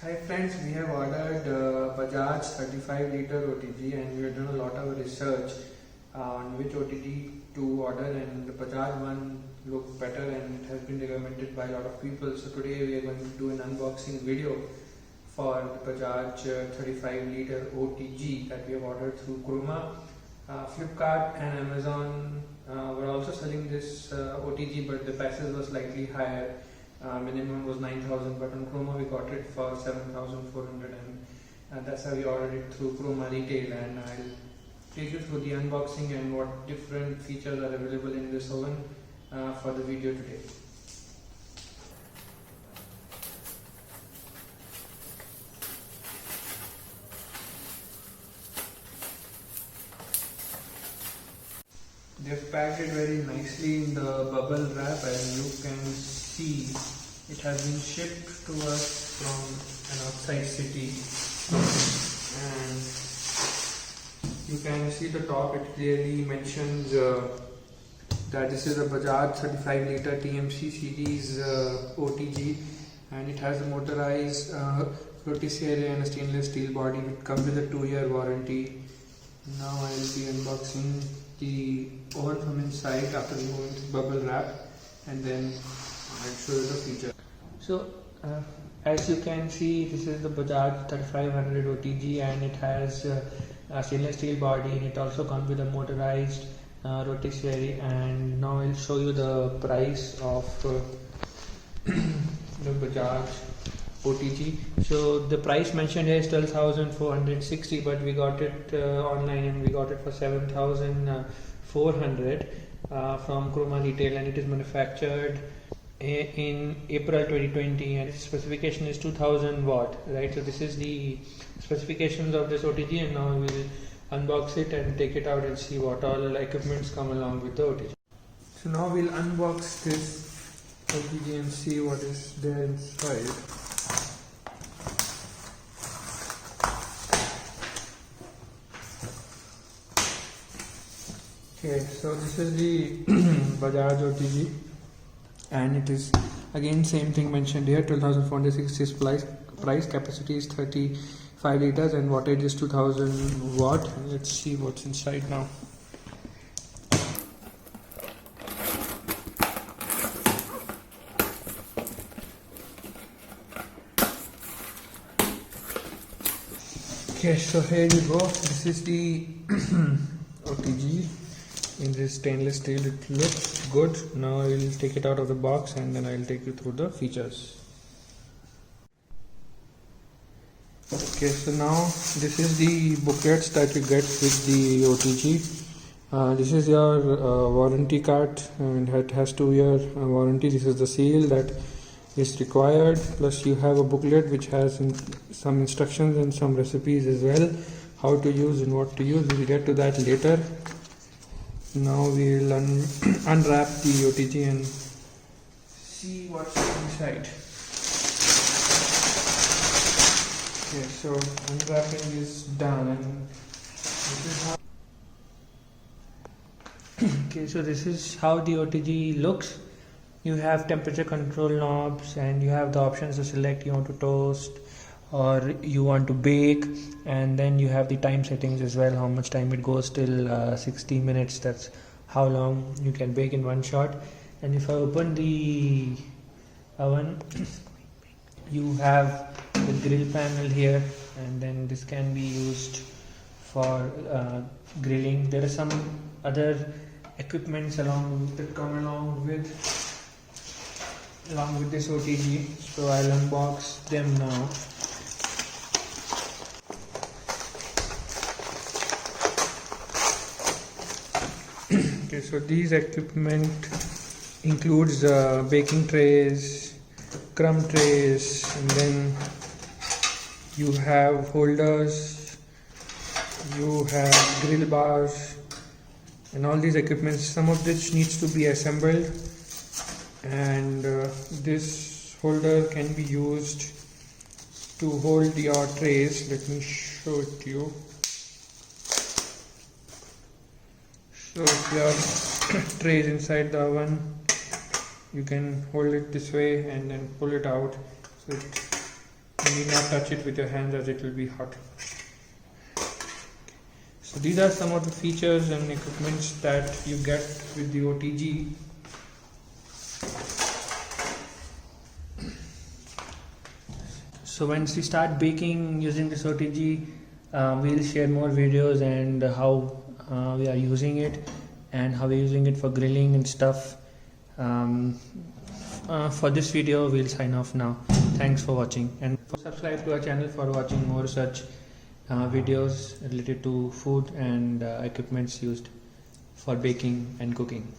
Hi friends, we have ordered Bajaj 35 liter OTG and we have done a lot of research on which OTG to order, and the Bajaj one looked better and it has been recommended by a lot of people. So today we are going to do an unboxing video for the Bajaj 35 liter OTG that we have ordered through Croma. Flipkart and Amazon were also selling this OTG, but the prices were slightly higher. Minimum was 9,000, but on Croma we got it for 7,400, and that's how we ordered it through Croma Retail. And I'll take you through the unboxing and what different features are available in this oven for the video today. They've packed it very nicely in the bubble wrap, and you can see it has been shipped to us from an outside city, and you can see the top. It clearly mentions that this is a Bajaj 35 liter TMC series OTG, and it has a motorized rotisserie and a stainless steel body. It comes with a 2-year warranty. Now I will be unboxing the oven from inside after removing the bubble wrap, and then I'll show you the feature. So as you can see, this is the Bajaj 3500 OTG, and it has a stainless steel body, and it also comes with a motorized rotisserie. And now I'll show you the price of the Bajaj OTG. So the price mentioned here is 12,460, but we got it online and we got it for 7,400 from Croma Retail, and it is manufactured in April 2020, and its specification is 2000 watt, right? So this is the specifications of this OTG, and now we will unbox it and take it out and see what all equipments come along with the OTG. So now we'll unbox this OTG and see what is there inside. Okay, so this is the Bajaj OTG, and it is again same thing mentioned here, 12,460 price, capacity is 35 liters and wattage is 2000 watt. Let's see what's inside now. Okay, so here you go. This is the OTG in this stainless steel. It looks good. Now I will take it out of the box and then I will take you through the features. Okay, so now this is the booklets that you get with the OTG. This is your warranty card, and it has 2-year warranty. This is the seal that is required, plus you have a booklet which has some instructions and some recipes as well, how to use and what to use. We will get to that later. Now we will unwrap the OTG and see what's inside. Okay, so unwrapping is done, and this is how okay, so this is how the OTG looks. You have temperature control knobs, and you have the options to select you want to toast or you want to bake, and then you have the time settings as well, how much time it goes till 60 minutes. That's how long you can bake in one shot. And if I open the oven, you have the grill panel here, and then this can be used for grilling. There are some other equipments that come along with this OTG, so I'll unbox them now. Okay, so these equipment includes baking trays, crumb trays, and then you have holders, you have grill bars, and all these equipments, some of which needs to be assembled, and this holder can be used to hold your trays. Let me show it to you. So if your tray is inside the oven, you can hold it this way and then pull it out, so it You need not touch it with your hands as it will be hot. So these are some of the features and equipments that you get with the OTG. So once we start baking using this OTG, we'll share more videos and how we are using it and how we're using it for grilling and stuff. For this video, we'll sign off now. Thanks for watching, and subscribe to our channel for watching more such videos related to food and equipments used for baking and cooking.